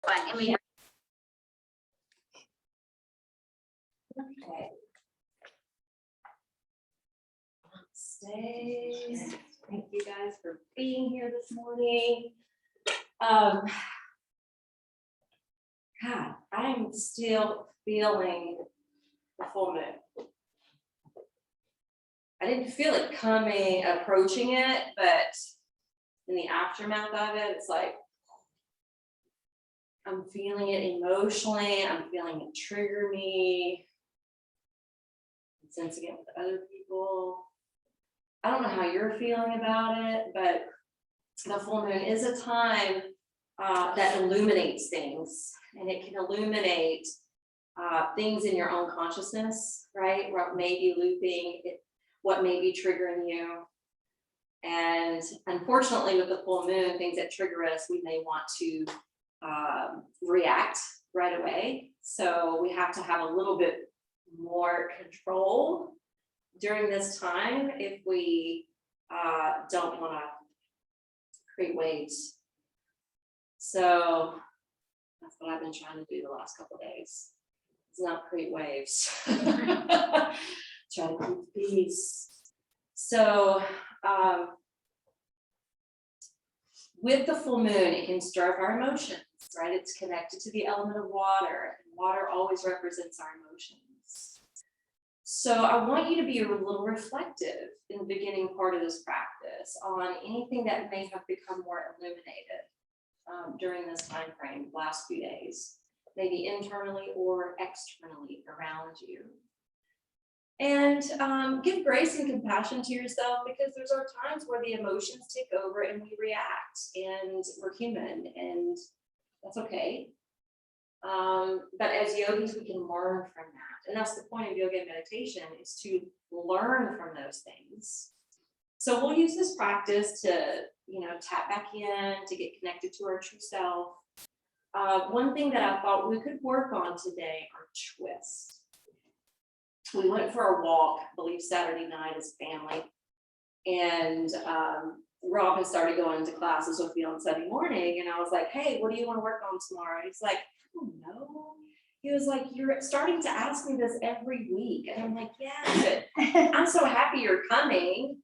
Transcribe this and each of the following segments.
Fine, and we Okay. Stay. Thank you guys for being here this morning. God, I'm still feeling the full moon. I didn't feel it approaching it, but in the aftermath of it, it's like I'm feeling it emotionally. I'm feeling it trigger me. I'm sensing it with other people. I don't know how you're feeling about it, but the full moon is a time that illuminates things, and it can illuminate things in your own consciousness, right? What may be looping, what may be triggering you. And unfortunately, with the full moon, things that trigger us, we may want to react right away. So we have to have a little bit more control during this time if we don't want to create waves. So that's what I've been trying to do the last couple of days. It's not create waves. Try to keep peace. So with the full moon, it can stir up our emotions, right? It's connected to the element of water, and water always represents our emotions. So I want you to be a little reflective in the beginning part of this practice on anything that may have become more illuminated during this time frame, last few days, maybe internally or externally around you. And give grace and compassion to yourself, because there's our times where the emotions take over and we react, and we're human, and that's okay. But as yogis, we can learn from that. And that's the point of yoga and meditation, is to learn from those things. So we'll use this practice to, tap back in, to get connected to our true self. One thing that I thought we could work on today are twists. We went for a walk, I believe Saturday night as family. And Rob had started going to classes with me on Sunday morning. And I was like, hey, what do you want to work on tomorrow? He's like, I don't know. He was like, you're starting to ask me this every week. And I'm like, yeah, but I'm so happy you're coming.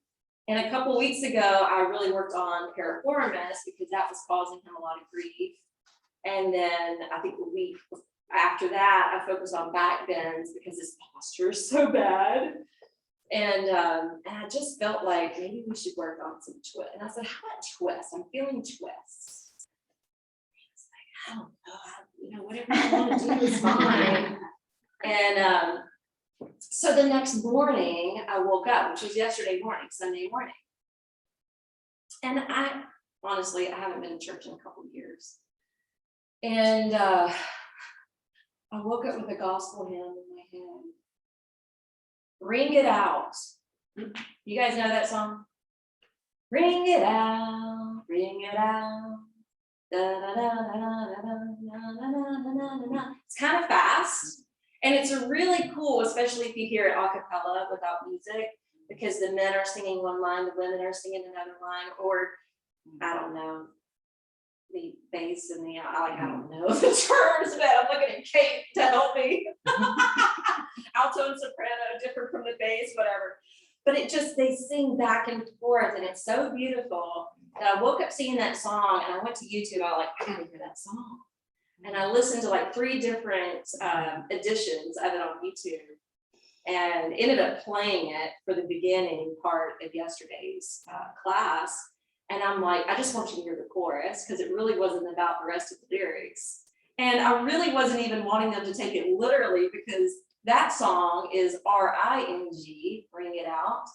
And a couple weeks ago, I really worked on piriformis because that was causing him a lot of grief. And then I think the week after that, I focused on back bends because his posture is so bad. And I just felt like maybe we should work on some twist. And I said, how about twists? I'm feeling twists. He's like, I don't know, whatever you want to do is fine. And so the next morning I woke up, which was yesterday morning, Sunday morning. And I haven't been to church in a couple of years. And I woke up with a gospel hymn in my head. Ring it out. You guys know that song? Ring it out, ring it out. Da, da, da, da, da, da, da, da, da, da. It's kind of fast. And it's a really cool, especially if you hear it a cappella without music, because the men are singing one line, the women are singing another line, or I don't know, the bass and the I don't know the terms, but I'm looking at Kate to help me. Alto and soprano, different from the bass, whatever. But they sing back and forth, and it's so beautiful. And I woke up singing that song, and I went to YouTube. I was like, I gotta hear that song. And I listened to like 3 different editions of it on YouTube, and ended up playing it for the beginning part of yesterday's class. And I'm like, I just want you to hear the chorus, because it really wasn't about the rest of the lyrics. And I really wasn't even wanting them to take it literally, because that song is R-I-N-G, Bring It Out.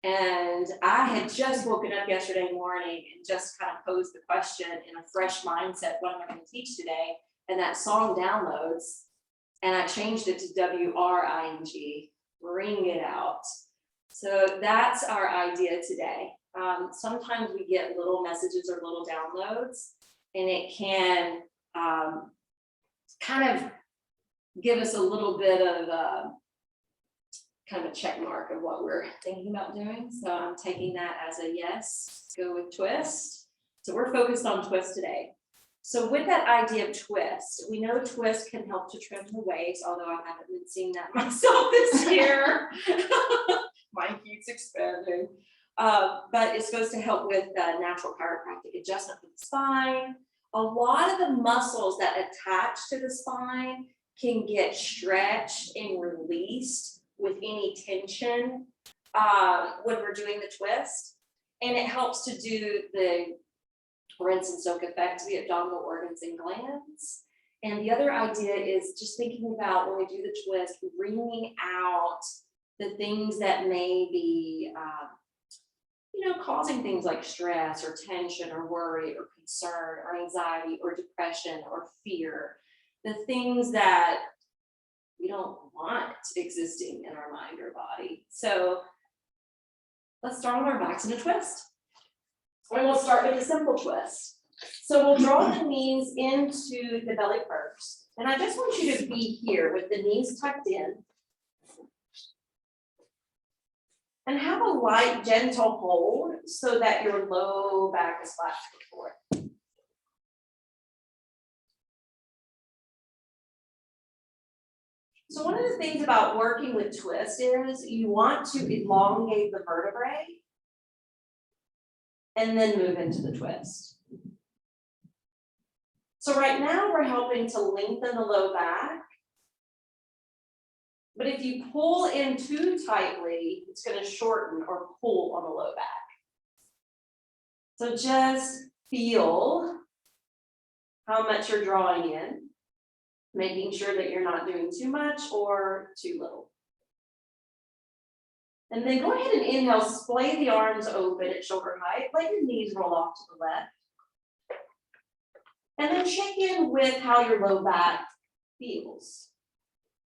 And I had just woken up yesterday morning and just kind of posed the question in a fresh mindset, what am I going to teach today? And that song downloads, and I changed it to W-R-I-N-G, Bring It Out. So that's our idea today. Sometimes we get little messages or little downloads, and it can kind of give us a little bit of kind of a check mark of what we're thinking about doing. So I'm taking that as a yes, go with twist. So we're focused on twist today. So with that idea of twist, we know twist can help to trim the waist, although I haven't been seeing that myself this year. Mine keeps expanding. But it's supposed to help with natural chiropractic adjustment of the spine. A lot of the muscles that attach to the spine can get stretched and released with any tension when we're doing the twist. And it helps to do the rinse and soak effect to the abdominal organs and glands. And the other idea is just thinking about when we do the twist, wringing out the things that may be causing things like stress or tension or worry or concern or anxiety or depression or fear, the things that we don't want existing in our mind or body. So let's start on our backs in a twist. And we'll start with a simple twist. So we'll draw the knees into the belly first. And I just want you to be here with the knees tucked in. And have a light, gentle hold so that your low back is flat to the floor. So one of the things about working with twist is you want to elongate the vertebrae and then move into the twist. So right now we're helping to lengthen the low back. But if you pull in too tightly, it's going to shorten or pull on the low back. So just feel how much you're drawing in, making sure that you're not doing too much or too little. And then go ahead and inhale, splay the arms open at shoulder height, let your knees roll off to the left. And then check in with how your low back feels.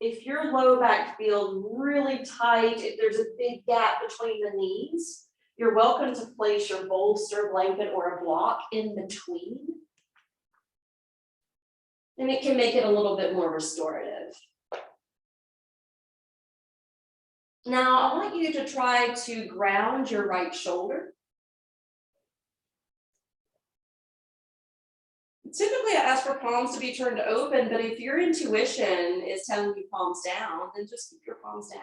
If your low back feels really tight, if there's a big gap between the knees, you're welcome to place your bolster, blanket, or a block in between. And it can make it a little bit more restorative. Now, I want you to try to ground your right shoulder. Typically, I ask for palms to be turned open, but if your intuition is telling you palms down, then just keep your palms down.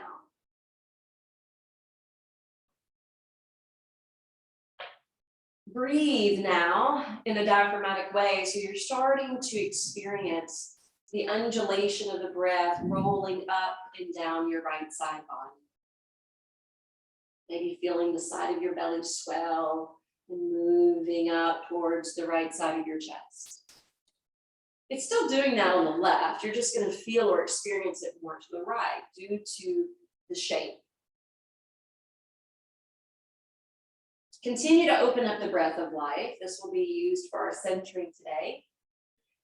Breathe now in a diaphragmatic way, so you're starting to experience the undulation of the breath rolling up and down your right side body. Maybe feeling the side of your belly swell and moving up towards the right side of your chest. It's still doing that on the left. You're just going to feel or experience it more to the right due to the shape. Continue to open up the breath of life. This will be used for our centering today.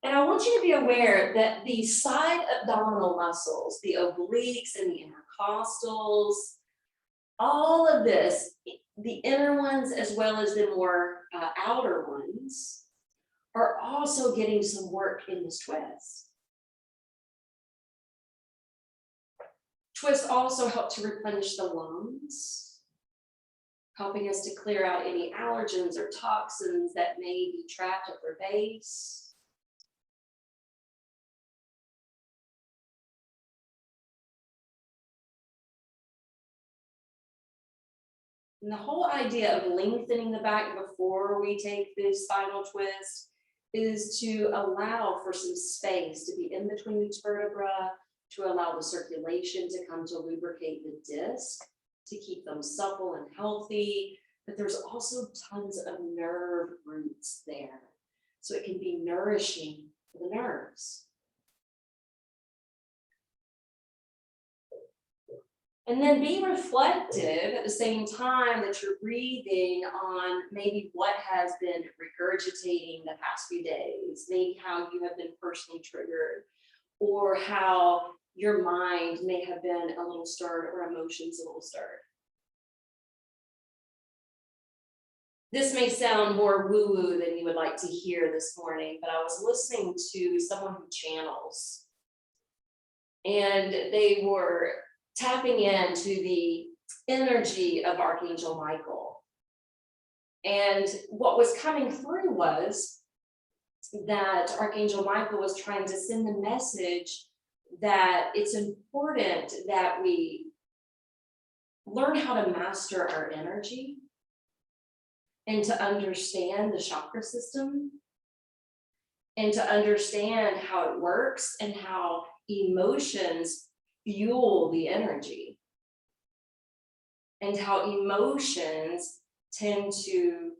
And I want you to be aware that the side abdominal muscles, the obliques and the intercostals, all of this, the inner ones as well as the more outer ones, are also getting some work in this twist. Twists also help to replenish the lungs, helping us to clear out any allergens or toxins that may be trapped at their base. And the whole idea of lengthening the back before we take the spinal twist is to allow for some space to be in between each vertebra, to allow the circulation to come to lubricate the disc, to keep them supple and healthy. But there's also tons of nerve roots there. So it can be nourishing for the nerves. And then be reflective at the same time that you're breathing on maybe what has been regurgitating the past few days, maybe how you have been personally triggered, or how your mind may have been a little stirred or emotions a little stirred. This may sound more woo-woo than you would like to hear this morning, but I was listening to someone who channels, and they were tapping into the energy of Archangel Michael. And what was coming through was that Archangel Michael was trying to send the message that it's important that we learn how to master our energy and to understand the chakra system and to understand how it works and how emotions fuel the energy and how emotions tend to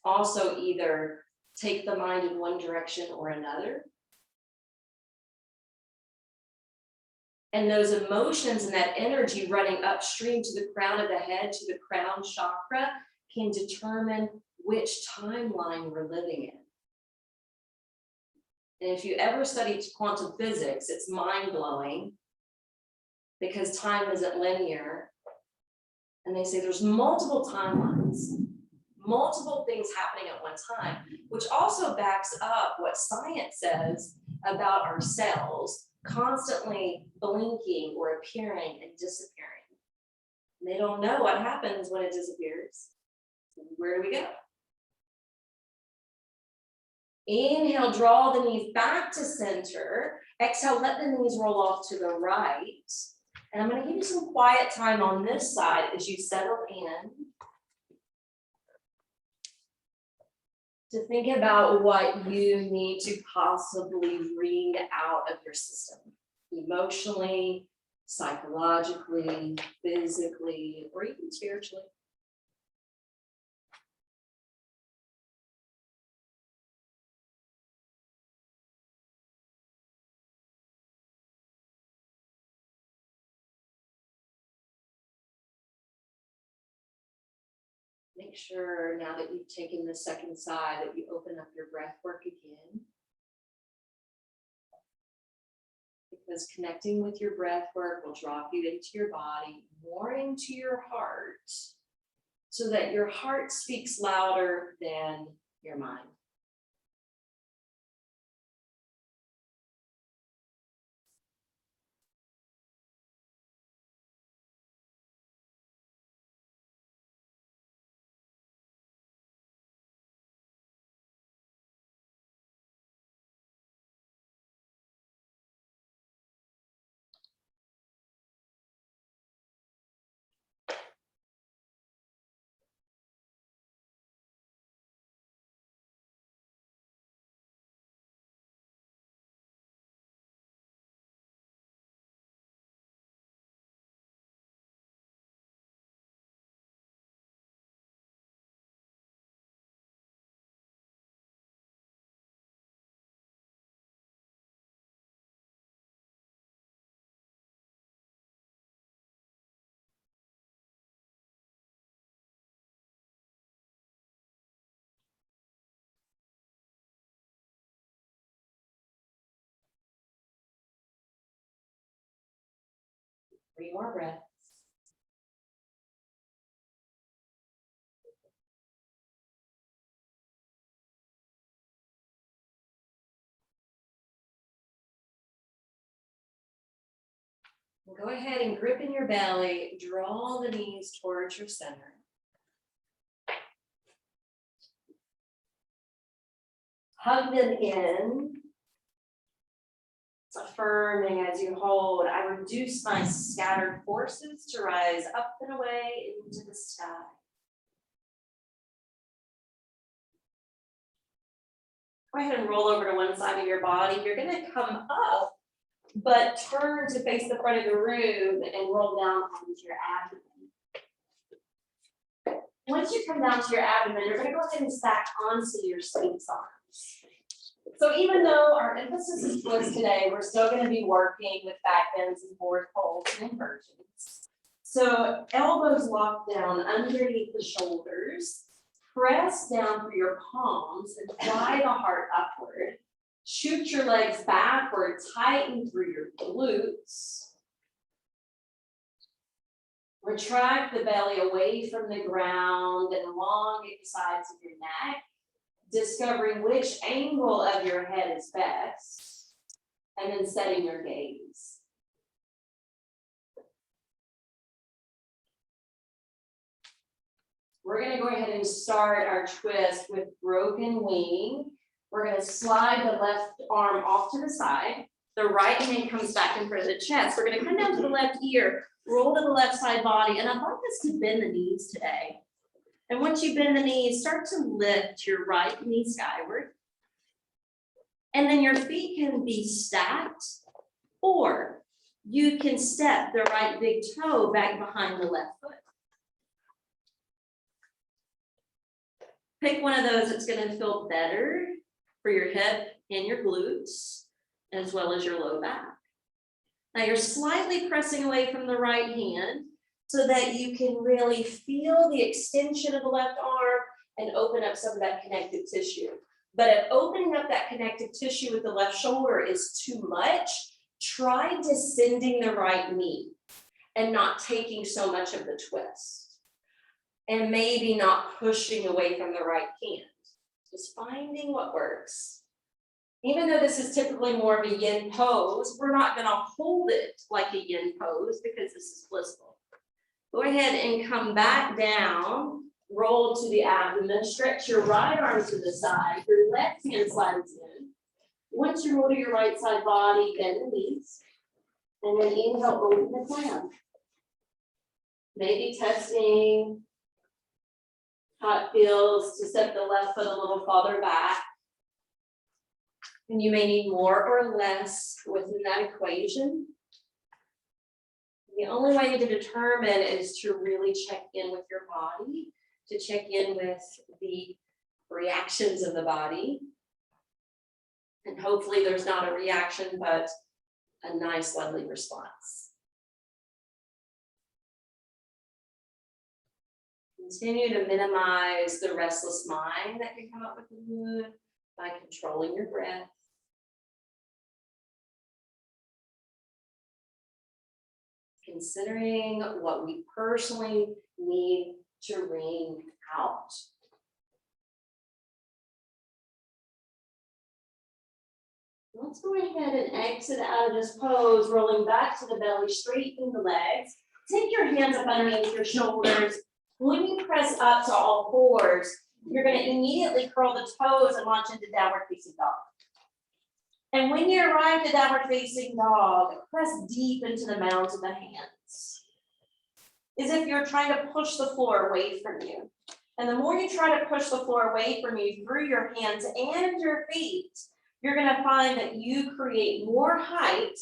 also either take the mind in one direction or another. And those emotions and that energy running upstream to the crown of the head, to the crown chakra, can determine which timeline we're living in. And if you ever studied quantum physics, it's mind-blowing because time isn't linear. And they say there's multiple timelines, multiple things happening at one time, which also backs up what science says about our cells constantly blinking or appearing and disappearing. And they don't know what happens when it disappears. Where do we go? Inhale, draw the knees back to center. Exhale, let the knees roll off to the right. And I'm going to give you some quiet time on this side as you settle in to think about what you need to possibly wring out of your system, emotionally, psychologically, physically, or even spiritually. Make sure now that you've taken the second side that you open up your breath work again. Because connecting with your breath work will drop you into your body, more into your heart, so that your heart speaks louder than your mind. Three more breaths. Go ahead and grip in your belly, draw the knees towards your center. Hug them in. It's affirming as you hold. I reduce my scattered forces to rise up and away into the sky. Go ahead and roll over to one side of your body. You're going to come up, but turn to face the front of the room and roll down onto your abdomen. Once you come down to your abdomen, you're going to go ahead and stack onto your Sphinx arms. So even though our emphasis is twist today, we're still going to be working with back bends and forward folds and inversions. So elbows locked down underneath the shoulders. Press down through your palms and fly the heart upward. Shoot your legs backward, tighten through your glutes. Retract the belly away from the ground and elongate the sides of your neck, discovering which angle of your head is best, and then setting your gaze. We're going to go ahead and start our twist with broken wing. We're going to slide the left arm off to the side. The right hand comes back in front of the chest. We're going to come down to the left ear, roll to the left side body, and I'd like us to bend the knees today. And once you bend the knees, start to lift your right knee skyward. And then your feet can be stacked, or you can step the right big toe back behind the left foot. Pick one of those that's going to feel better for your hip and your glutes, as well as your low back. Now you're slightly pressing away from the right hand so that you can really feel the extension of the left arm and open up some of that connective tissue. But if opening up that connective tissue with the left shoulder is too much, try descending the right knee and not taking so much of the twist. And maybe not pushing away from the right hand. Just finding what works. Even though this is typically more of a yin pose, we're not going to hold it like a yin pose because this is blissful. Go ahead and come back down, roll to the abdomen, stretch your right arm to the side, your left hand slides in. Once you roll to your right side body, bend the knees, and then inhale, open the clam. Maybe testing how it feels to step the left foot a little farther back. And you may need more or less within that equation. The only way to determine is to really check in with your body, to check in with the reactions of the body. And hopefully there's not a reaction, but a nice, lovely response. Continue to minimize the restless mind that can come up with the mood by controlling your breath. Considering what we personally need to wring out. Let's go ahead and exit out of this pose, rolling back to the belly, straighten the legs. Take your hands up underneath your shoulders. When you press up to all fours, you're going to immediately curl the toes and launch into downward facing dog. And when you arrive at downward facing dog, press deep into the mounds of the hands. As if you're trying to push the floor away from you. And the more you try to push the floor away from you through your hands and your feet, you're going to find that you create more height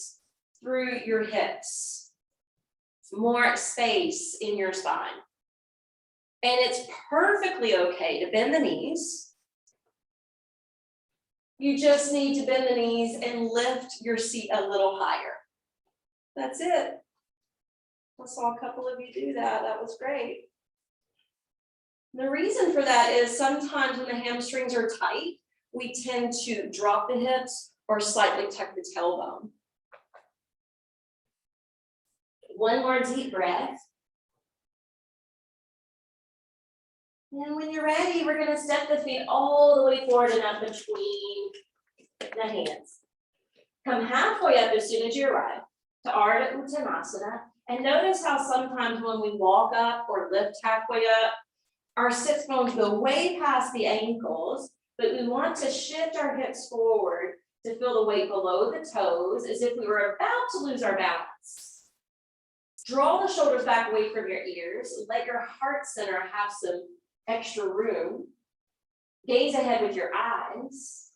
through your hips, more space in your spine. And it's perfectly okay to bend the knees. You just need to bend the knees and lift your seat a little higher. That's it. I saw a couple of you do that. That was great. The reason for that is sometimes when the hamstrings are tight, we tend to drop the hips or slightly tuck the tailbone. One more deep breath. And when you're ready, we're going to step the feet all the way forward and up between the hands. Come halfway up as soon as you arrive to Ardha Uttanasana. And notice how sometimes when we walk up or lift halfway up, our sits bones go way past the ankles, but we want to shift our hips forward to feel the weight below the toes as if we were about to lose our balance. Draw the shoulders back away from your ears. Let your heart center have some extra room. Gaze ahead with your eyes.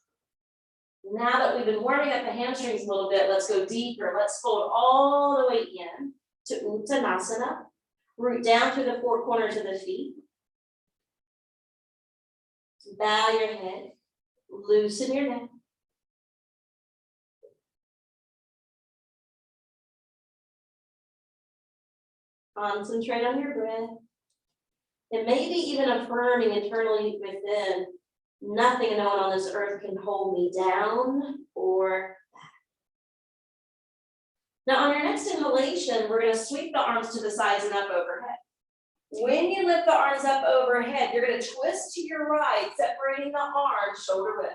Now that we've been warming up the hamstrings a little bit, let's go deeper. Let's fold all the way in to Uttanasana. Root down through the four corners of the feet. Bow your head. Loosen your neck. Concentrate on your breath. And maybe even affirming internally within, nothing and no one on this earth can hold me down or back. Now on your next inhalation, we're going to sweep the arms to the sides and up overhead. When you lift the arms up overhead, you're going to twist to your right, separating the arms shoulder width.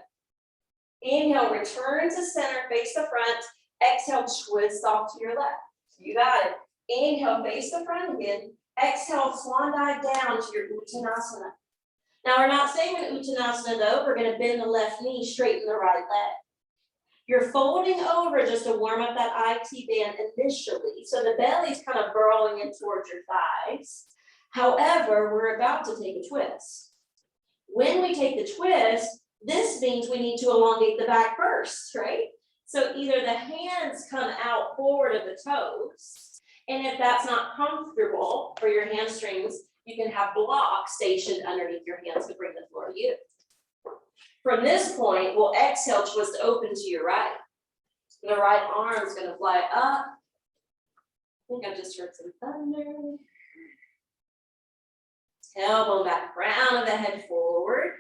Inhale, return to center, face the front. Exhale, twist off to your left. You got it. Inhale, face the front again. Exhale, swan dive down to your Uttanasana. Now, we're not staying in Uttanasana though. We're gonna bend the left knee, straighten the right leg. You're folding over just to warm up that IT band initially. So the belly's kind of burrowing in towards your thighs. However, we're about to take a twist. When we take the twist, this means we need to elongate the back first, right? So either the hands come out forward of the toes, and if that's not comfortable for your hamstrings, you can have blocks stationed underneath your hands to bring the floor to you. From this point, we'll exhale, twist open to your right. The right arm's gonna fly up. I think I just heard some thunder. Tailbone back, crown of the head forward.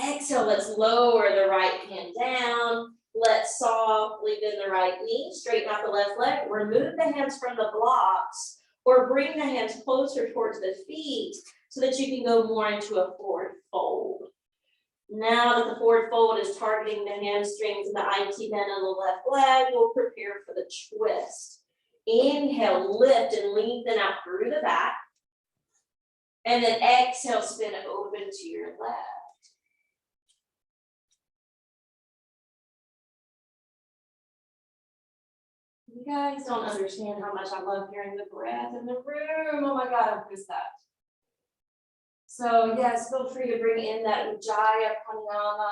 Exhale, let's lower the right hand down. Let's softly bend the right knee, straighten out the left leg, remove the hands from the blocks, or bring the hands closer towards the feet so that you can go more into a forward fold. Now that the forward fold is targeting the hamstrings and the IT band on the left leg, we'll prepare for the twist. Inhale, lift and lengthen out through the back. And then exhale, spin open to your left. You guys don't understand how much I love hearing the breath in the room. Oh my God, I've missed that. So yes, feel free to bring in that Ujjayi Pranayama.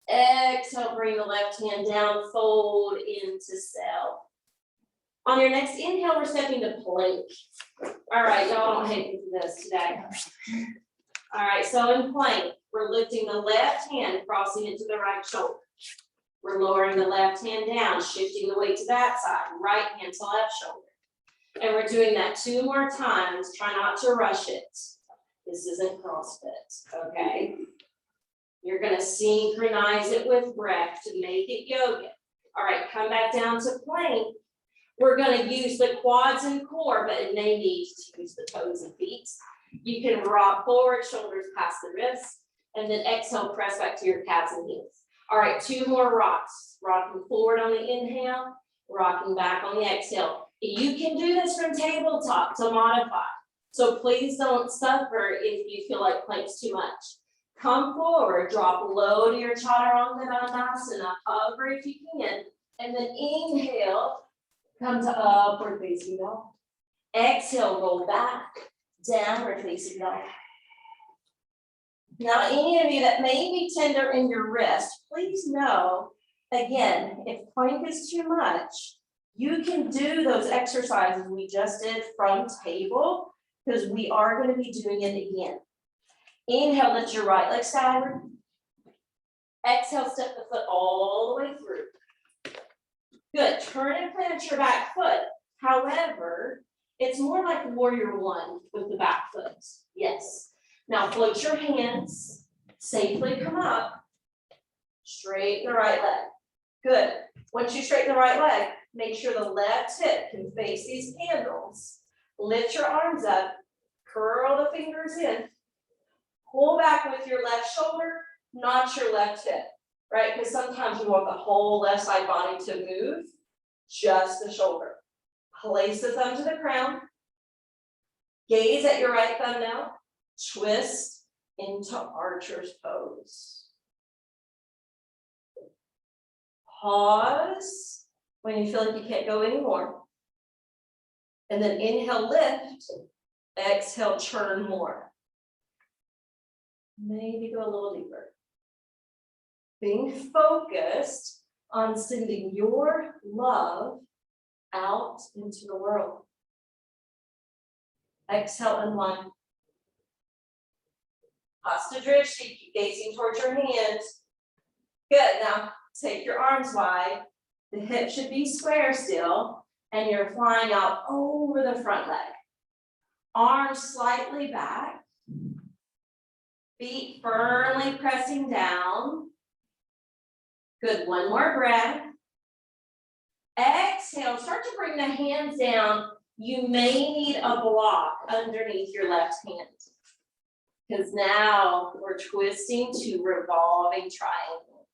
Exhale, bring the left hand down, fold into self. On your next inhale, we're stepping to plank. All right, y'all don't hate me for this today. All right, so in plank, we're lifting the left hand, crossing it to the right shoulder. We're lowering the left hand down, shifting the weight to that side, right hand to left shoulder. And we're doing that 2 more times. Try not to rush it. This isn't CrossFit, okay? You're gonna synchronize it with breath to make it yoga. All right, come back down to plank. We're gonna use the quads and core, but it may need to use the toes and feet. You can rock forward, shoulders past the wrists, and then exhale, press back to your calves and heels. All right, 2 more rocks. Rocking forward on the inhale, rocking back on the exhale. You can do this from tabletop to modify. So please don't suffer if you feel like plank's too much. Come forward, drop low to your Chaturanga Dandasana, hover if you can, and then inhale, come to upward facing dog. Exhale, roll back, downward facing dog. Now, any of you that may be tender in your wrist, please know, again, if plank is too much, you can do those exercises we just did from table, because we are going to be doing it again. Inhale, lift your right leg skyward. Exhale, step the foot all the way through. Good, turn and plant your back foot. However, it's more like warrior 1 with the back foot. Yes. Now float your hands, safely come up, straighten the right leg. Good. Once you straighten the right leg, make sure the left hip can face these candles. Lift your arms up, curl the fingers in, pull back with your left shoulder, not your left hip, right? Because sometimes you want the whole left side body to move, just the shoulder. Place the thumb to the crown, gaze at your right thumbnail, twist into archer's pose. Pause when you feel like you can't go anymore. And then inhale, lift, exhale, churn more. Maybe go a little deeper. Being focused on sending your love out into the world. Exhale and one. Hasta drishti, keep gazing towards your hands. Good, now take your arms wide. The hip should be square still, and you're flying out over the front leg. Arms slightly back. Feet firmly pressing down. Good, 1 more breath. Exhale, start to bring the hands down. You may need a block underneath your left hand, because now we're twisting to revolving triangle.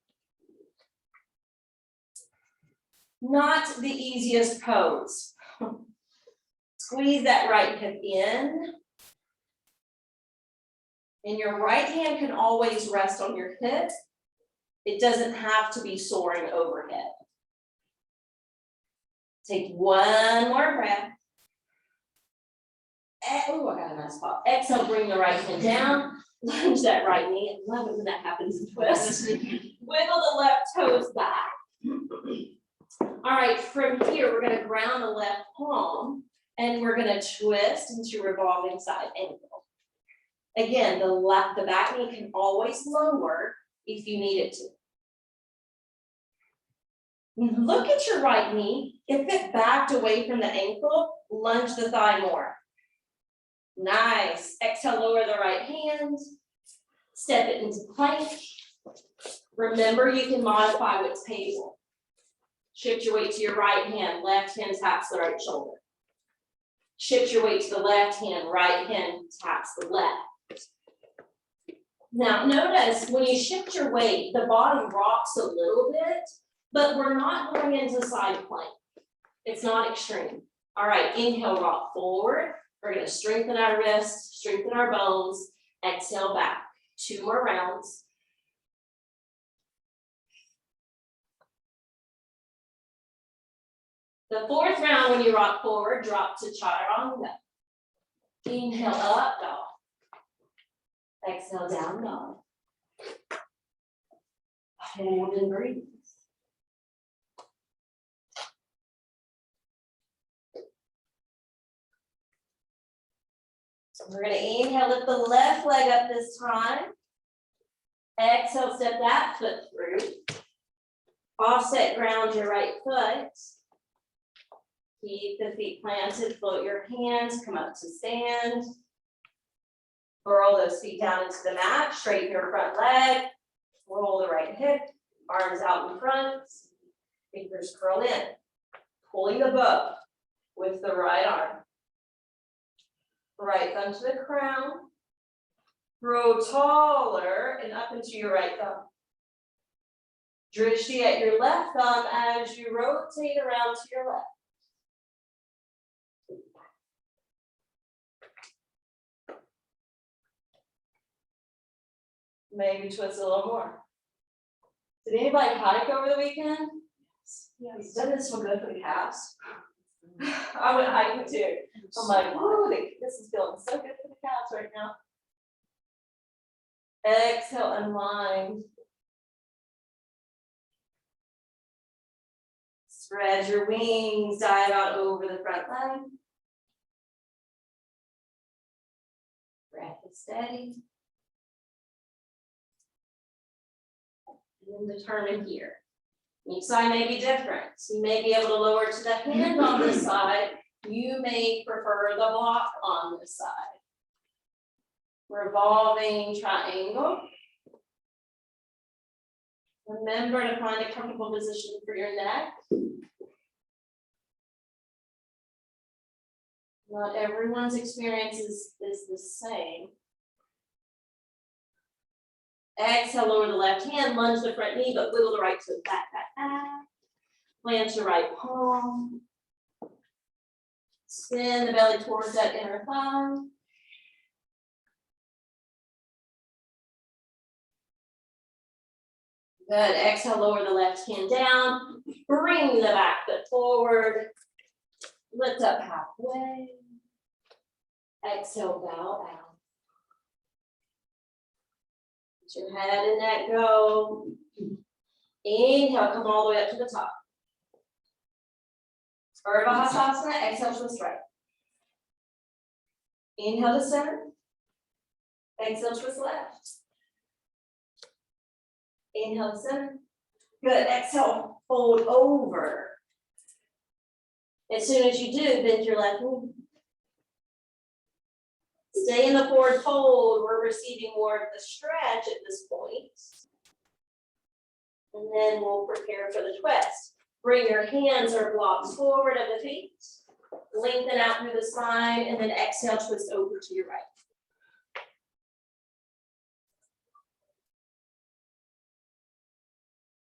Not the easiest pose. It's Squeeze that right hip in. And your right hand can always rest on your hip. It doesn't have to be soaring overhead. Take one more breath. Oh, I got a nice spot. Exhale, bring the right hand down. Lunge that right knee. I love it when that happens in twist. Wiggle the left toes back. All right, from here, we're gonna ground the left palm and we're gonna twist into revolving side angle. Again, the back knee can always lower if you need it to. Look at your right knee. If it backed away from the ankle, lunge the thigh more. Nice. Exhale, lower the right hand. Step it into plank. Remember, you can modify what's painful. Shift your weight to your right hand. Left hand taps the right shoulder. Shift your weight to the left hand. Right hand taps the left. Now, notice when you shift your weight, the bottom rocks a little bit, but we're not going into side plank. It's not extreme. All right, inhale, rock forward. We're going to strengthen our wrists, strengthen our bones. Exhale back. 2 more rounds. The 4th round, when you rock forward, drop to chaturanga. Inhale, up dog. Exhale, down dog. Hold and breathe. So we're going to inhale, lift the left leg up this time. Exhale, step that foot through. Offset, ground your right foot. Keep the feet planted, float your hands, come up to stand. Roll those feet down into the mat, straighten your front leg. Roll the right hip, arms out in front. Fingers curl in. Pulling the bow with the right arm. Right thumb to the crown. Grow taller and up into your right thumb. Drishti at your left thumb as you rotate around to your left. Maybe twist a little more. Did anybody hike over the weekend? Yes. Doesn't this feel good for the calves? I went hiking too. I'm like, whoa, this is feeling so good for the calves right now. Exhale, unwind. Spread your wings, dive out over the front leg. Breath is steady. And then determine here. Each side may be different. So you may be able to lower to the hand on this side. You may prefer the block on this side. Revolving triangle. Remember to find a comfortable position for your neck. Not everyone's experience is the same. Exhale, lower the left hand, lunge the front knee, but wiggle the right foot back. Plant your right palm. Spin the belly towards that inner thigh. Good. Exhale, lower the left hand down. Bring the back foot forward. Lift up halfway. Exhale, bow out. Let your head and neck go. Inhale, come all the way up to the top. Urdhva Hastasana, exhale, twist right. Inhale to center. Exhale, twist left. Inhale to center. Good. Exhale, fold over. As soon as you do, bend your left knee. Stay in the forward fold. We're receiving more of the stretch at this point. And then we'll prepare for the twist. Bring your hands or blocks forward of the feet. Lengthen out through the spine, and then exhale, twist over to your right.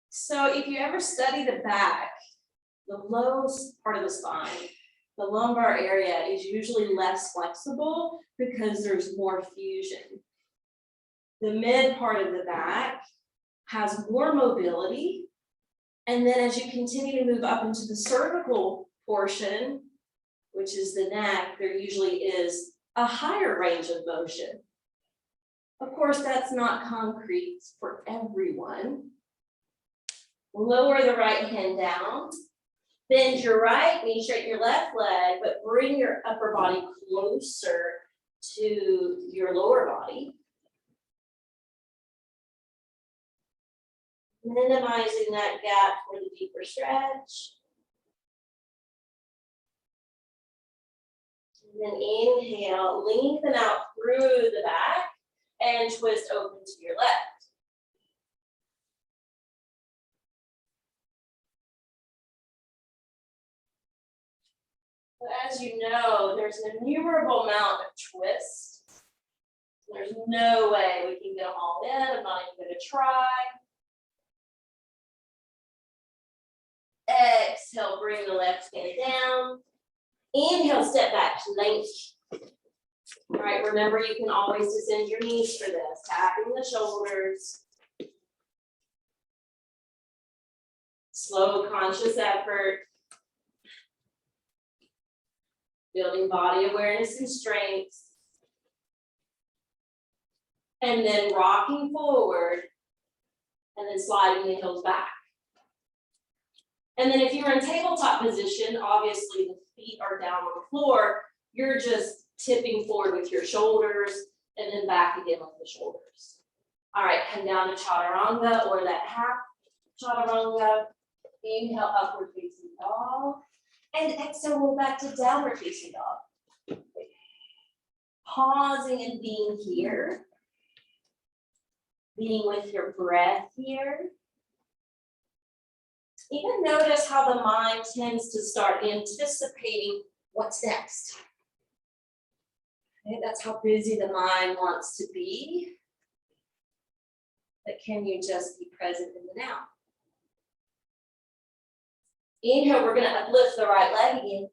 So if you ever study the back, the low part of the spine, The lumbar area is usually less flexible because there's more fusion. The mid part of the back has more mobility. And then as you continue to move up into the cervical portion, which is the neck, there usually is a higher range of motion. Of course, that's not concrete for everyone. Lower the right hand down. Bend your right knee, straighten your left leg, but bring your upper body closer to your lower body. Minimizing that gap for the deeper stretch. And then inhale, lengthen out through the back and twist open to your left. So as you know, there's an innumerable amount of twists. There's no way we can get them all in. I'm not even going to try. Exhale, bring the left hand down. Inhale, step back, length. All right, remember you can always descend your knees for this, tapping the shoulders. Slow, conscious effort. Building body awareness and strength. And then rocking forward, and then sliding the heels back. And then if you're in tabletop position, obviously the feet are down on the floor, you're just tipping forward with your shoulders and then back again with the shoulders. All right, come down to chaturanga or that half chaturanga. Inhale, upward facing dog. And exhale, roll back to downward facing dog. Pausing and being here. Being with your breath here. Even notice how the mind tends to start anticipating what's next. Okay, that's how busy the mind wants to be. But can you just be present in the now? Inhale, we're going to uplift the right leg again.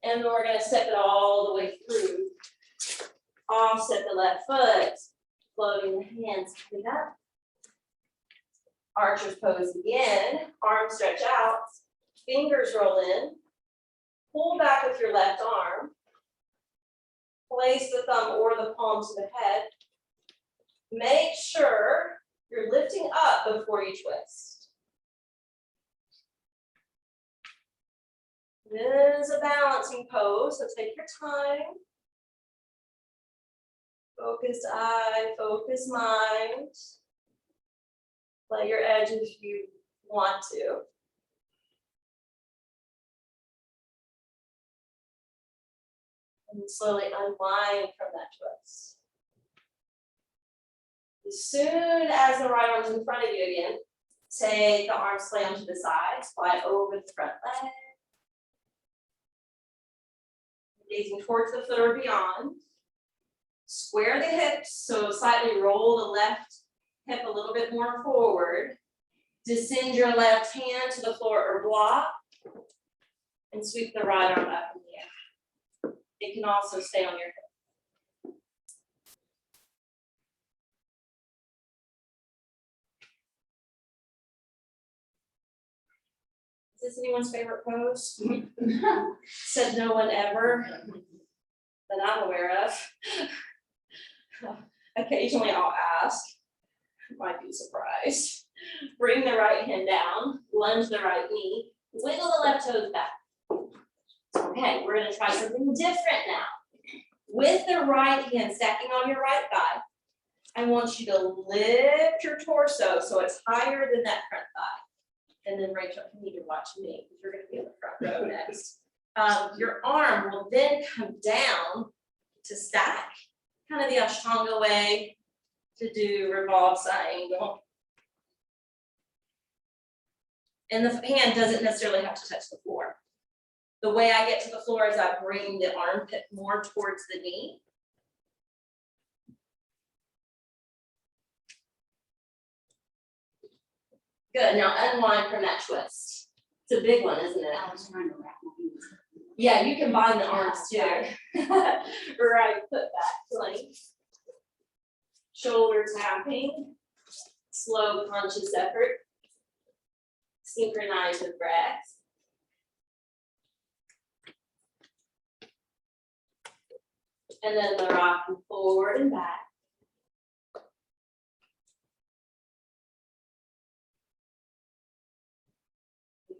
And then we're going to step it all the way through. Offset the left foot, floating the hands pick up. Archer's pose again, arms stretch out, fingers roll in, pull back with your left arm, place the thumb or the palm to the head. Make sure you're lifting up before you twist. This is a balancing pose, so take your time. Focused eye, focused mind. Play your edge if you want to. And slowly unwind from that twist. As soon as the right arm's in front of you again, take the arm slam to the side, slide over the front leg. Gazing towards the foot or beyond. Square the hips, so slightly roll the left hip a little bit more forward. Descend your left hand to the floor or block. And sweep the right arm up in the air. It can also stay on your hip. Is this anyone's favorite pose? Said no one ever that I'm aware of. Occasionally I'll ask, might be surprised. Bring the right hand down, lunge the right knee, wiggle the left toes back. Okay, we're gonna try something different now. With the right hand stacking on your right thigh, I want you to lift your torso so it's higher than that front thigh. And then Rachel, you need to watch me because you're gonna be in the front row next. Your arm will then come down to stack, kind of the Ashtanga way to do revolve side angle. And the hand doesn't necessarily have to touch the floor. The way I get to the floor is I bring the armpit more towards the knee. Good, now unwind from that twist. It's a big one, isn't it? I was trying to wrap my hands. Yeah, you combine the arms too. Right foot back plank. Shoulder tapping. Slow conscious effort. Synchronize with breath. And then the rocking forward and back.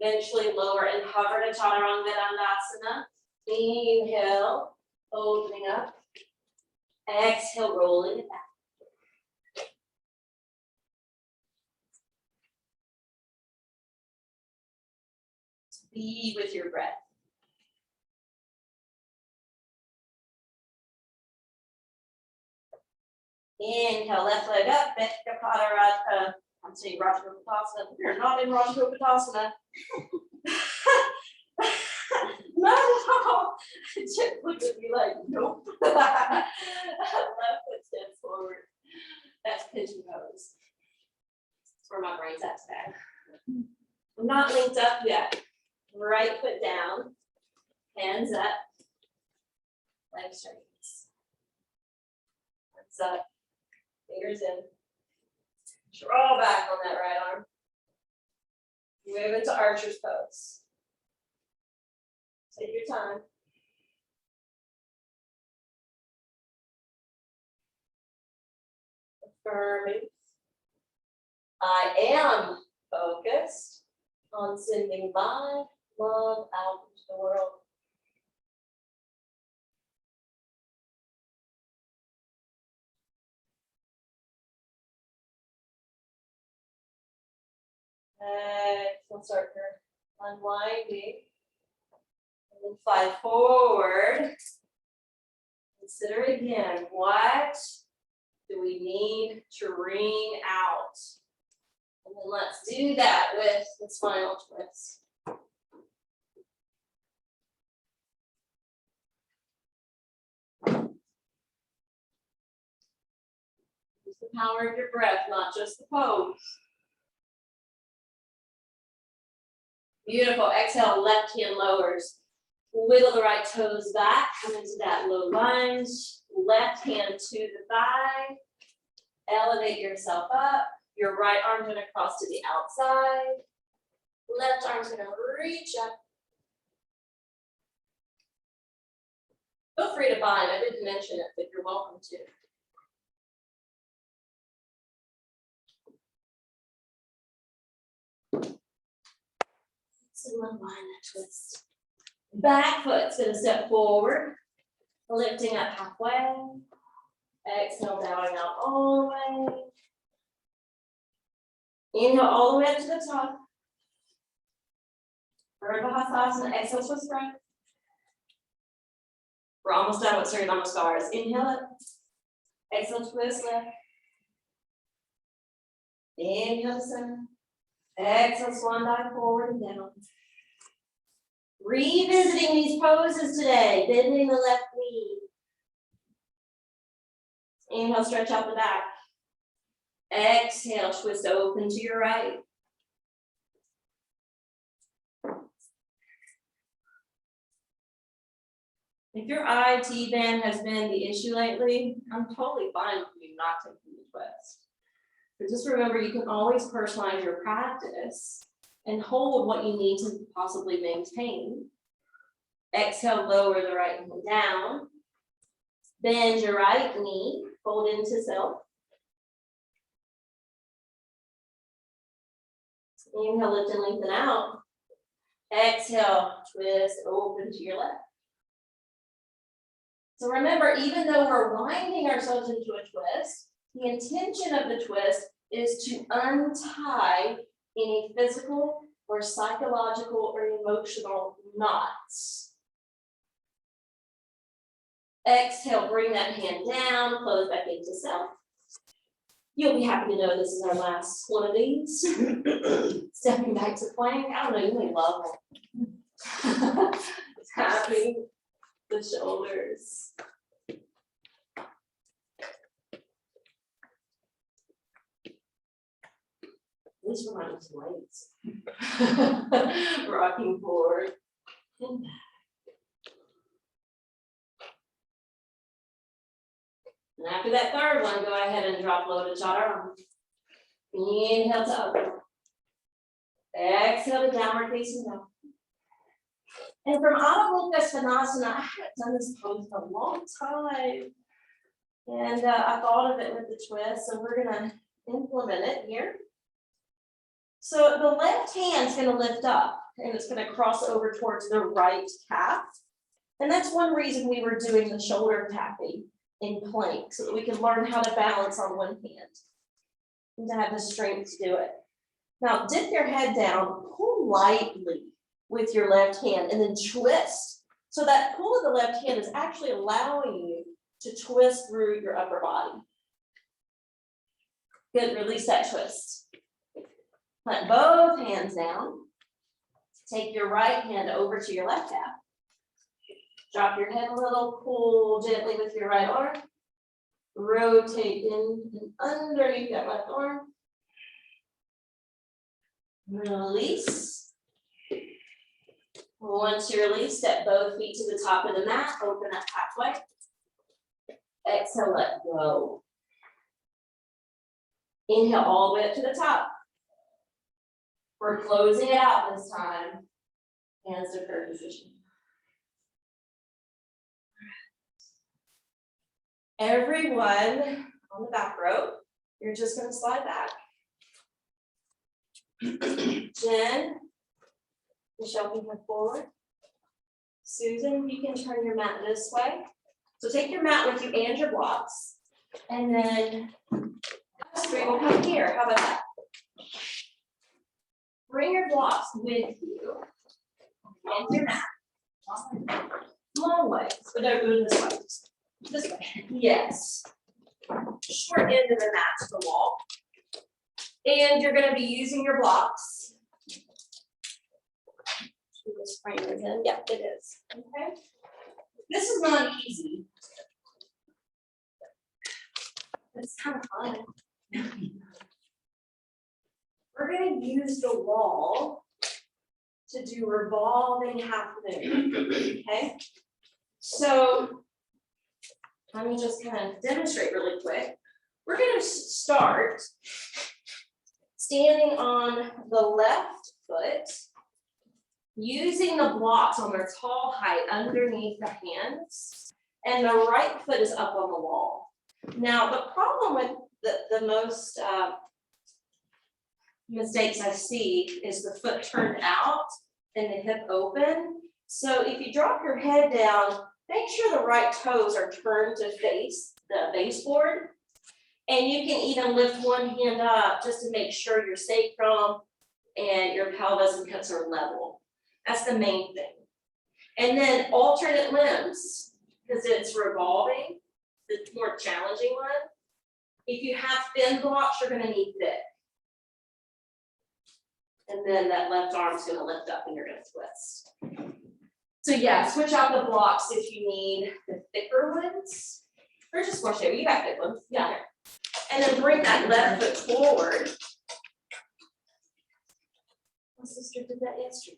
Eventually lower and hover to Chaturanga Dandasana. Inhale, opening up. Exhale, rolling it back. Be with your breath. Inhale, left leg up, Kapatarata. I'm saying Rajagopatana. We're not in Rajagopatana. Not at all. Just look at me like, nope. Left foot steps forward. That's pigeon pose. That's where my brain's at today. I'm not linked up yet. Right foot down, hands up, legs straight. Hands up, fingers in. Draw back on that right arm. Move into archer's pose. Take your time. Affirming. I am focused on sending my love out into the world. We'll start here, unwinding, and then slide forward. Consider again, what do we need to wring out? And then let's do that with the spinal twist. Use the power of your breath, not just the pose. Beautiful. Exhale, left hand lowers. Wiggle the right toes back, come into that low lunge. Left hand to the thigh. Elevate yourself up. Your right arm's gonna cross to the outside. Left arm's gonna reach up. Feel free to bind. I didn't mention it, but you're welcome to. So unwind that twist. Back foot's gonna step forward, lifting up halfway. Exhale, bowing out all the way. Inhale all the way up to the top. Urdhva, exhale, twist right. We're almost done with Surya Namaskars. Inhale up. Exhale, twist left. Inhale to center. Exhale, swan dive forward and down. Revisiting these poses today, bending the left knee. Inhale, stretch out the back. Exhale, twist open to your right. If your IT band has been the issue lately, I'm totally fine with you not taking the twist. But just remember, you can always personalize your practice and hold what you need to possibly maintain. Exhale, lower the right hand down. Bend your right knee, fold into self. Inhale, lift and lengthen out. Exhale, twist open to your left. So remember, even though we're winding ourselves into a twist, the intention of the twist is to untie any physical or psychological or emotional knots. Exhale, bring that hand down, close back into self. You'll be happy to know this is our last one of these. Stepping back to plank. I don't know, you may love it. Tapping the shoulders. At least we're not using weights. Rocking forward and back. And after that third one, go ahead and drop low to chaturanga. Inhale to up. Exhale to downward facing dog. And from Adho Mukha Svanasana, I haven't done this pose in a long time. And I thought of it with the twist, so we're gonna implement it here. So the left hand's gonna lift up and it's gonna cross over towards the right calf. And that's one reason we were doing the shoulder tapping in plank, so that we can learn how to balance on one hand and to have the strength to do it. Now dip your head down, pull lightly with your left hand and then twist. So that pull of the left hand is actually allowing you to twist through your upper body. Good, release that twist. Put both hands down. Take your right hand over to your left calf. Drop your head a little, pull gently with your right arm. Rotate in and underneath that left arm. Release. Once you release, step both feet to the top of the mat, open up halfway. Exhale, let go. Inhale all the way up to the top. We're closing it out this time. Hands to prayer position. Everyone on the back row, you're just going to slide back. Jen, Michelle can come forward. Susan, you can turn your mat this way. So take your mat with you and your blocks. And then us three will come here. How about that? Bring your blocks with you and your mat. Long ways, but don't move this way. This way. Yes. Short end of the mat to the wall. And you're going to be using your blocks. Do this frame again. Yeah, it is. Okay. This is not easy. It's kind of fun. We're going to use the wall to do revolving half moon. Okay. So let me just kind of demonstrate really quick. We're going to start standing on the left foot, using the blocks on their tall height underneath the hands, and the right foot is up on the wall. Now, the problem with the most mistakes I see is the foot turned out and the hip open. So if you drop your head down, make sure the right toes are turned to face the baseboard. And you can even lift one hand up just to make sure your sacrum and your pelvis and hips are level. That's the main thing. And then alternate limbs, because it's revolving, the more challenging one. If you have thin blocks, you're going to need thick. And then that left arm's going to lift up and you're going to twist. So yeah, switch out the blocks if you need the thicker ones. Or just more shape. You got thick ones. Yeah. And then bring that left foot forward. My sister did that yesterday.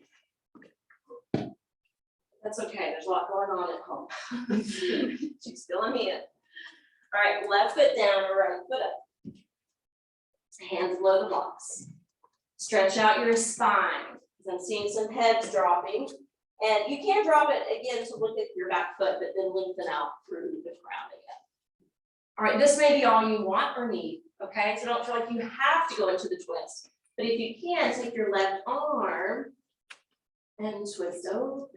That's okay. There's a lot going on at home. She's still in here. All right, left foot down, right foot up. Hands below the blocks. Stretch out your spine. I'm seeing some heads dropping. And you can drop it again to look at your back foot, but then lengthen out through the ground again. All right, this may be all you want or need, okay? So don't feel like you have to go into the twist. But if you can, take your left arm and twist open.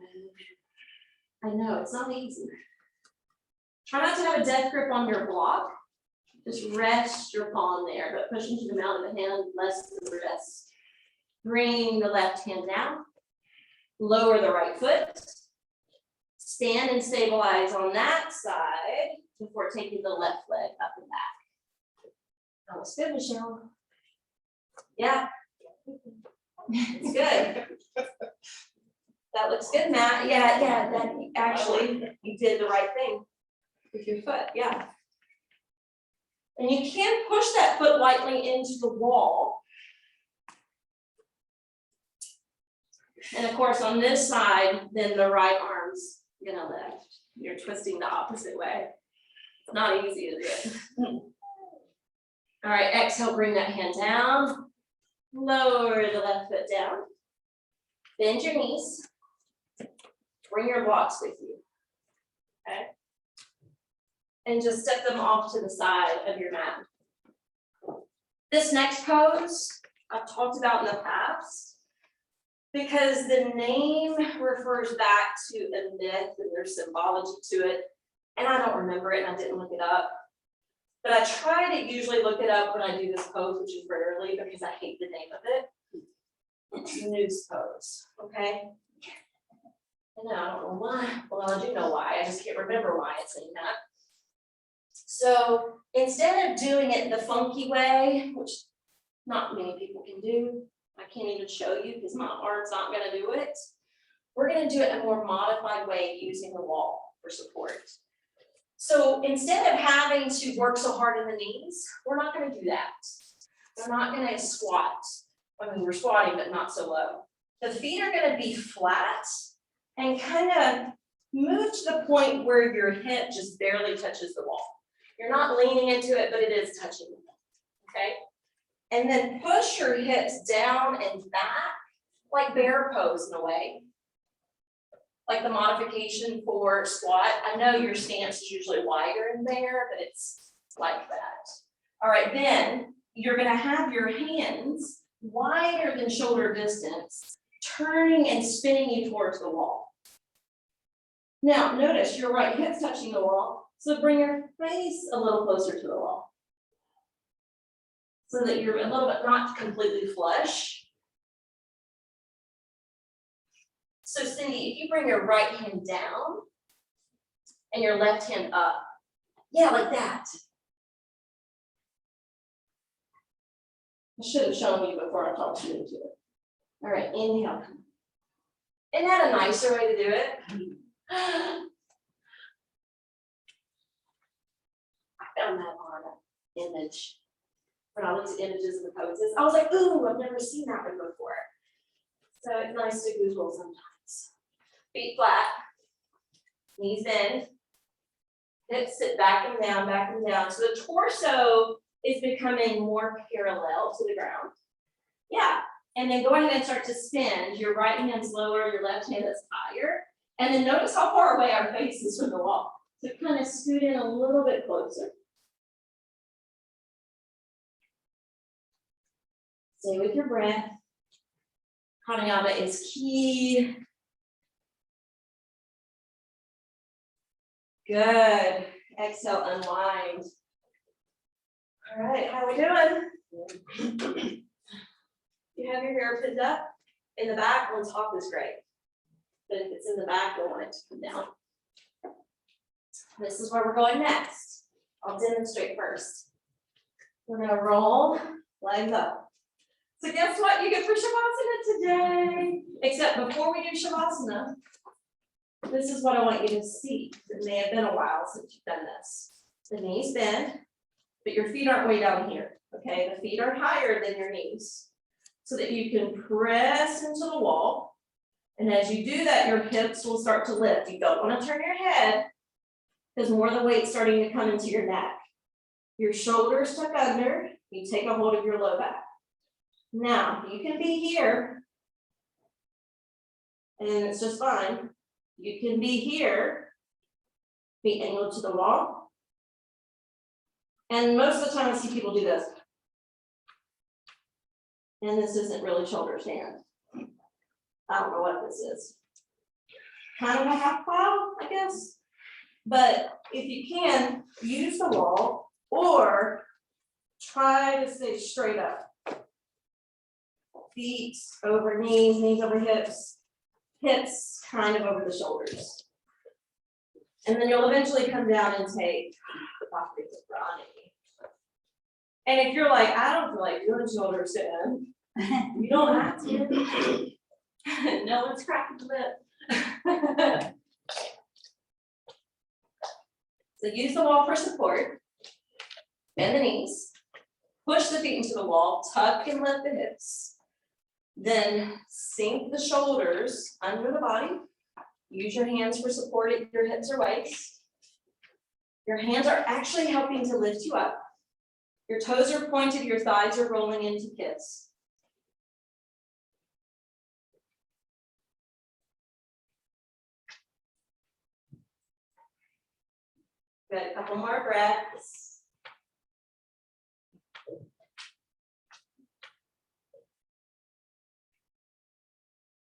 I know, it's not easy. Try not to have a death grip on your block. Just rest your palm there, but push into the mount of the hand, less than the wrist. Bring the left hand down. Lower the right foot. Stand and stabilize on that side before taking the left leg up and back. That was good, Michelle. Yeah. It's good. That looks good, Matt. Yeah, that actually, you did the right thing with your foot, yeah. And you can push that foot lightly into the wall. And of course, on this side, then the right arm's gonna lift. You're twisting the opposite way. It's not easy to do it. All right, exhale, bring that hand down. Lower the left foot down. Bend your knees. Bring your blocks with you. Okay. And just step them off to the side of your mat. This next pose I've talked about in the past because the name refers back to a myth and there's symbology to it. And I don't remember it and I didn't look it up. But I try to usually look it up when I do this pose, which is rarely because I hate the name of it. It's noose pose, okay? And I don't know why. Well, I do know why. I just can't remember why it's saying that. So instead of doing it the funky way, which not many people can do, I can't even show you because my arm's not going to do it. We're going to do it in a more modified way using the wall for support. So instead of having to work so hard in the knees, we're not going to do that. We're not going to squat. I mean, we're squatting, but not so low. The feet are going to be flat and kind of move to the point where your hip just barely touches the wall. You're not leaning into it, but it is touching, okay? And then push your hips down and back, like bear pose in a way. Like the modification for squat. I know your stance is usually wider in bear, but it's like that. All right, then you're gonna have your hands wider than shoulder distance, turning and spinning you towards the wall. Now, notice your right hip's touching the wall, so bring your face a little closer to the wall. So that you're a little bit not completely flush. So Cindy, if you bring your right hand down and your left hand up, yeah, like that. I should have shown you before I talked you into it. All right, inhale. Isn't that a nicer way to do it? I found that on an image. When I looked at images of the poses, I was like, ooh, I've never seen that one before. So it's nice to Google sometimes. Feet flat, knees bend, hips sit back and down, back and down. So the torso is becoming more parallel to the ground. Yeah, and then go ahead and start to spin. Your right hand's lower, your left hand is higher. And then notice how far away our face is from the wall. So kind of scoot in a little bit closer. Stay with your breath. Pranayama is key. Good. Exhale, unwind. All right, how are we doing? You have your hair pinned up in the back, on top is great. But if it's in the back, you'll want it to come down. This is where we're going next. I'll demonstrate first. We're gonna roll legs up. So guess what? You get for Shavasana today. Except before we do Shavasana, this is what I want you to see. It may have been a while since you've done this. The knees bend, but your feet aren't way down here. Okay, the feet are higher than your knees. So that you can press into the wall. And as you do that, your hips will start to lift. You don't want to turn your head because more of the weight's starting to come into your neck. Your shoulders tuck under, you take a hold of your low back. Now, you can be here, and it's just fine. You can be here, feet angled to the wall. And most of the time I see people do this. And this isn't really shoulder stand. I don't know what this is. Kind of a half plow, I guess. But if you can, use the wall or try to stay straight up. Feet over knees, knees over hips, hips kind of over the shoulders. And then you'll eventually come down and take the pocket of Ronnie. And if you're like, I don't feel like doing shoulder stand, you don't have to. No one's cracking the whip. So use the wall for support. Bend the knees. Push the feet into the wall. Tuck and lift the hips. Then sink the shoulders under the body. Use your hands for support at your hips or waist. Your hands are actually helping to lift you up. Your toes are pointed, your thighs are rolling into kiss. Good, a couple more breaths.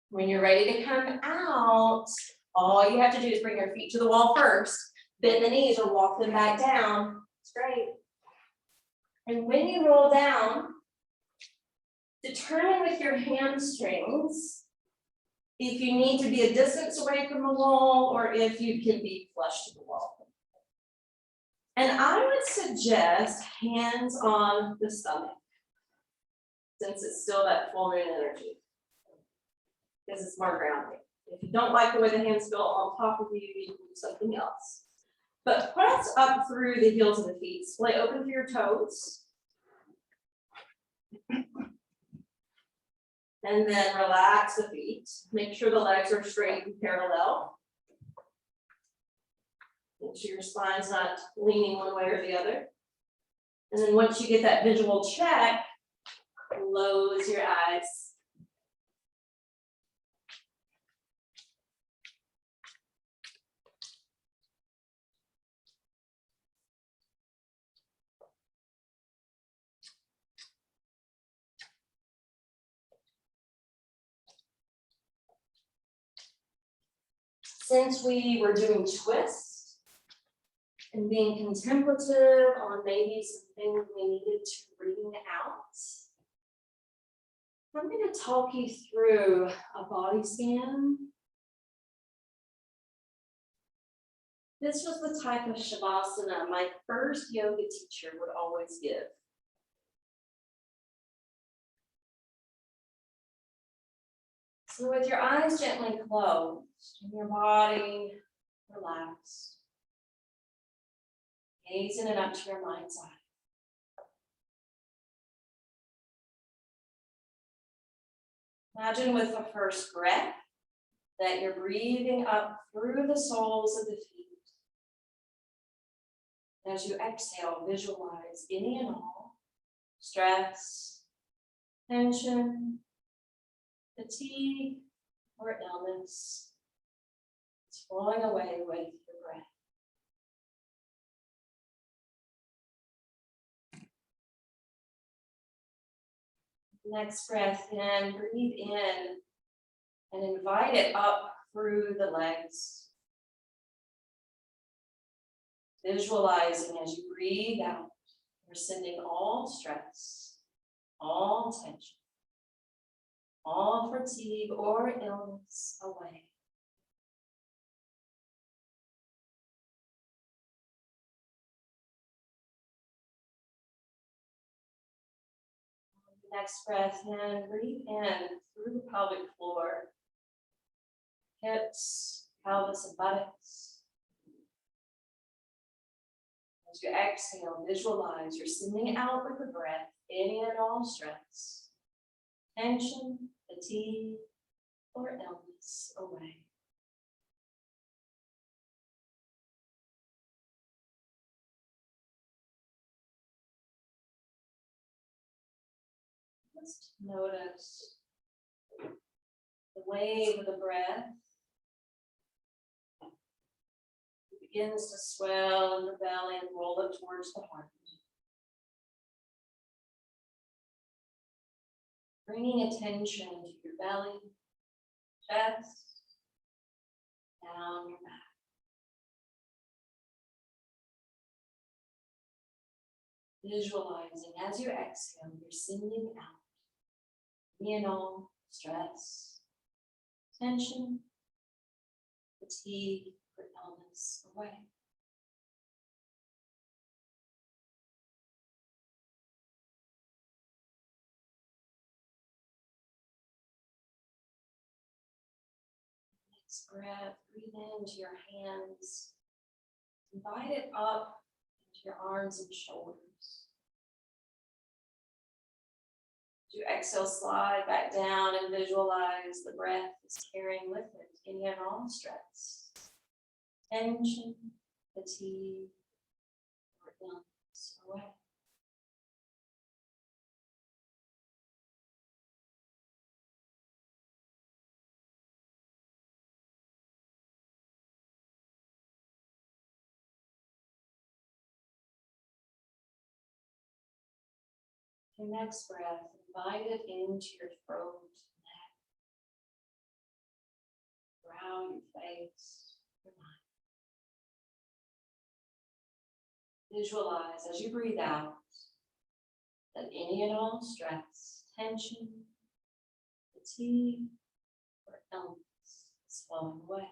When you're ready to come out, all you have to do is bring your feet to the wall first, bend the knees or walk them back down. It's great. And when you roll down, determine with your hamstrings if you need to be a distance away from the wall or if you can be flush to the wall. And I would suggest hands on the stomach, since it's still that full moon energy, because it's more grounding. If you don't like the way the hands feel on top of you, you can do something else. But press up through the heels of the feet, splay open through your toes. And then relax the feet. Make sure the legs are straight and parallel. Make sure your spine's not leaning one way or the other. And then once you get that visual check, close your eyes. Since we were doing twists and being contemplative on maybe some things we needed to bring out, I'm going to talk you through a body scan. This was the type of shavasana my first yoga teacher would always give. So with your eyes gently closed and your body relaxed, gazing it up to your mind's eye. Imagine with the first breath that you're breathing up through the soles of the feet. As you exhale, visualize any and all stress, tension, fatigue, or illness. It's flowing away with your breath. Next breath in, breathe in and invite it up through the legs. Visualizing as you breathe out, you're sending all stress, all tension, all fatigue or illness away. Next breath in, breathe in through the pelvic floor, hips, pelvis, and buttocks. As you exhale, visualize you're sending out with the breath any and all stress, tension, fatigue, or illness away. Just notice the wave of the breath begins to swell in the belly and roll it towards the heart. Bringing attention to your belly, chest, down your back. Visualizing as you exhale, you're sending out any and all stress, tension, fatigue, or illness away. Next breath, breathe into your hands. Invite it up into your arms and shoulders. As you exhale, slide back down and visualize the breath is carrying with it any and all stress, tension, fatigue, illness away. Your next breath, invite it into your throat, neck, brow, your face, your mind. Visualize as you breathe out that any and all stress, tension, fatigue, or illness is flowing away.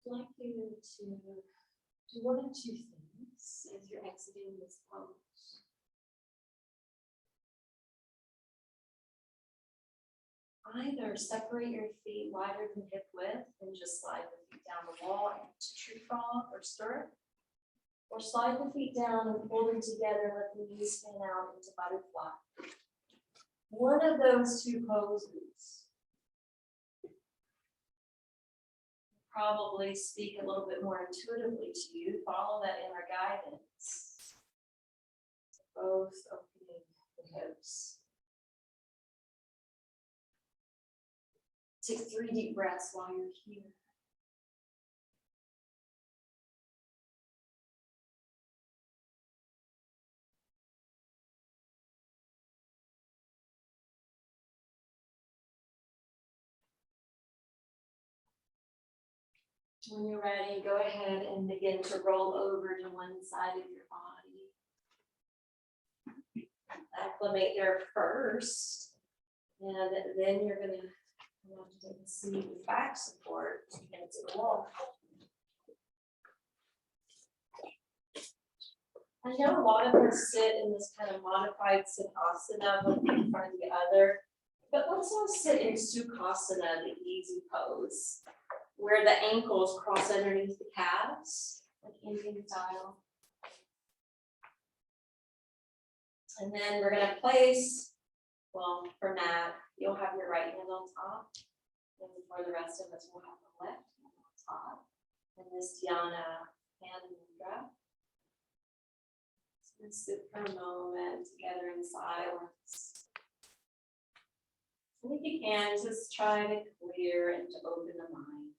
I'd like you to do one of two things as you're exiting this pose. Either separate your feet wider than hip width and just slide the feet down the wall into tree frog or stirrup, or slide the feet down and pull them together, let the knees fan out into butterfly. One of those two poses probably speak a little bit more intuitively to you. Follow that inner guidance. Both opening the hips. Take 3 deep breaths while you're here. When you're ready, go ahead and begin to roll over to one side of your body. Acclimate there first, and then you're gonna want to take a seat with back support against the wall. I know a lot of us sit in this kind of modified Siddhasana, one in front of the other, but let's all sit in Sukhasana, the easy pose, where the ankles cross underneath the calves, like Indian style. And then we're gonna place, well, for Matt, you'll have your right hand on top. And for the rest of us, we'll have the left hand on top. And this Dhyana hand mudra. So let's sit for a moment together in silence. And if you can, just try to clear and to open the mind.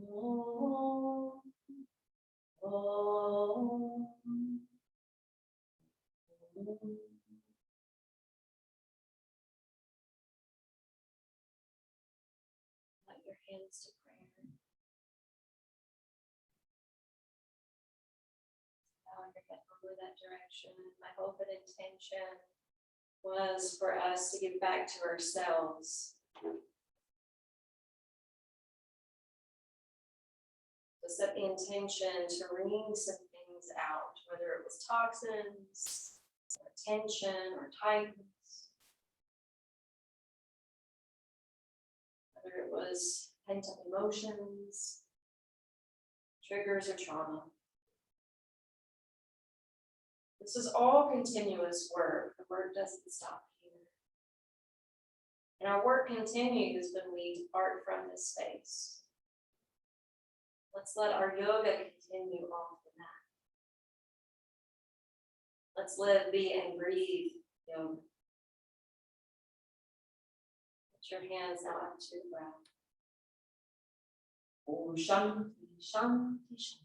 Oh, oh, let your hands to prayer. Now I forget over that direction. My hope and intention was for us to give back to ourselves. To set the intention to wring some things out, whether it was toxins, or tension, or tightness. Whether it was pent-up emotions, triggers, or trauma. This is all continuous work. The work doesn't stop here. And our work continues when we depart from this space. Let's let our yoga continue on the mat. Let's live, be, and breathe yoga. Put your hands now up to the ground. Om Shanti, Shanti, Shanti.